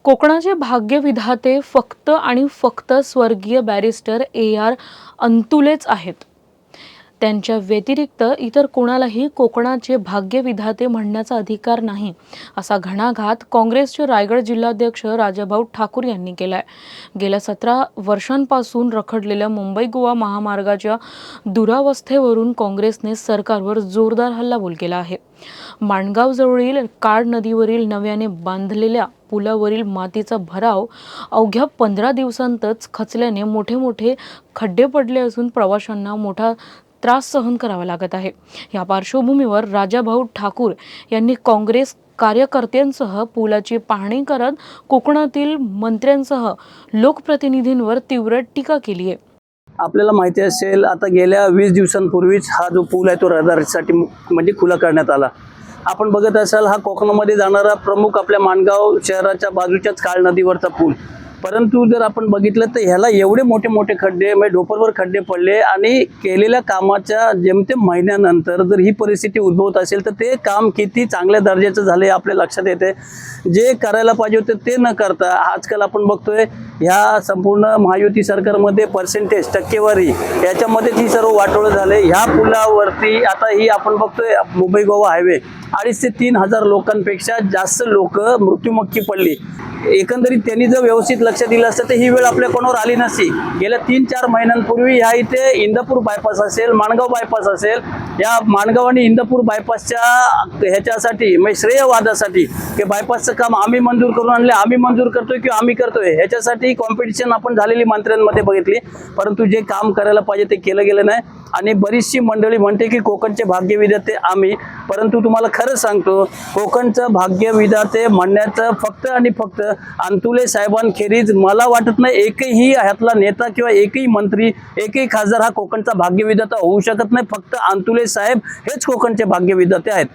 कोकणाचे भाग्यविधाते फक्त आणि फक्त स्वर्गीय बॅरिस्टर AR अंतुलेच आहेत। त्यांच्या व्यतिरिक्त इतर कोणालाही कोकणाचे भाग्यविधाते म्हणण्याचा अधिकार नाही, असा घणाघात काँग्रेसचे रायगड जिल्हाध्यक्ष राजाभाऊ ठाकूर यांनी केलाय। गेल्या 17 वर्षांपासून रखडलेल्या मुंबई गोवा महामार्गाच्या दुरावस्थेवरून काँग्रेसने सरकारवर जोरदार हल्लाबोल केला आहे। माणगाव जवळील काळ नदीवरील नव्याने बांधलेल्या पुलावरील मातीचा भराव अवघ्या 15 दिवसांतच खचल्याने मोठे खड्डे पडले असून प्रवाशांना मोठा त्रास सहन करावा लागत आहे। या पार्श्वभूमीवर राजाभाऊ ठाकूर यांनी काँग्रेस कार्यकर्त्यांसह पुलाची पाहणी करत कोकणातील मंत्र्यांसह लोकप्रतिनिधींवर तीव्र टीका केली आहे। आपल्याला माहिती असेल, आता गेल्या 20 दिवसांपूर्वीच हा जो पूल आहे तो रहदारीसाठी म्हणजे खुला करण्यात आला। आपण बघत असाल, हा कोकणामध्ये जाणारा प्रमुख आपल्या माणगाव शहराच्या बाजूच्याच काळ नदीवरचा पूल, परंतु जर आपण बघितलं तर ह्याला एवढे मोठे खड्डे म्हणजे ढोपरवर खड्डे पडले आणि केलेल्या कामाच्या जेमतेम महिन्यानंतर जर ही परिस्थिती उद्भवत असेल तर ते काम किती चांगल्या दर्जाचं झाले आपल्या लक्षात येते। जे करायला पाहिजे होते ते न करता आजकाल आपण बघतोय ह्या संपूर्ण महायुती सरकारमध्ये पर्सेंटेज टक्केवारी याच्यामध्येच ही सर्व वाटोळं झाले। ह्या पुलावरती आता ही आपण बघतोय मुंबई गोवा हायवे 2,500 ते 3,000 लोकांपेक्षा जास्त लोक मृत्युमुखी पडली। एकंदरीत त्यांनी जर व्यवस्थित लक्ष दिलं असतं तर ही वेळ आपल्या कोणावर आली नसती। गेल्या 3-4 महिन्यांपूर्वी ह्या इथे इंदापूर बायपास असेल, माणगाव बायपास असेल, या माणगाव आणि इंदापूर बायपासच्या ह्याच्यासाठी म्हणजे श्रेयवादासाठी की बायपासचं काम आम्ही मंजूर करून आणले, आम्ही मंजूर करतोय किंवा आम्ही करतोय, ह्याच्यासाठी कॉम्पिटिशन आपण झालेली मंत्र्यांमध्ये बघितली, परंतु जे काम करायला पाहिजे ते केलं गेलं नाही। आणि बरीचशी मंडळी म्हणते की कोकणचे भाग्यविधाते आम्ही, परंतु तुम्हाला खरं सांगतो, कोकणचं भाग्यविधाते म्हणण्याचं फक्त आणि फक्त अंतुले साहेबांखेरीज मला वाटत नाही एकही ह्यातला नेता किंवा एकही मंत्री, एकही खासदार हा कोकणचा भाग्यविधाता होऊ शकत नाही। फक्त अंतुले साहेब हेच कोकणचे भाग्यविधाते आहेत।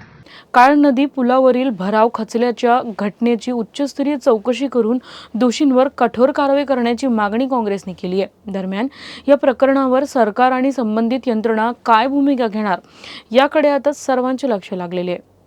काळ नदी पुलावरील भराव खचल्याच्या घटनेची उच्चस्तरीय चौकशी करून दोषींवर कठोर कारवाई करण्याची मागणी काँग्रेसने केली आहे। दरम्यान या प्रकरणावर सरकार आणि संबंधित यंत्रणा काय भूमिका घेणार याकडे आता सर्वांचे लक्ष लागलेले आहे।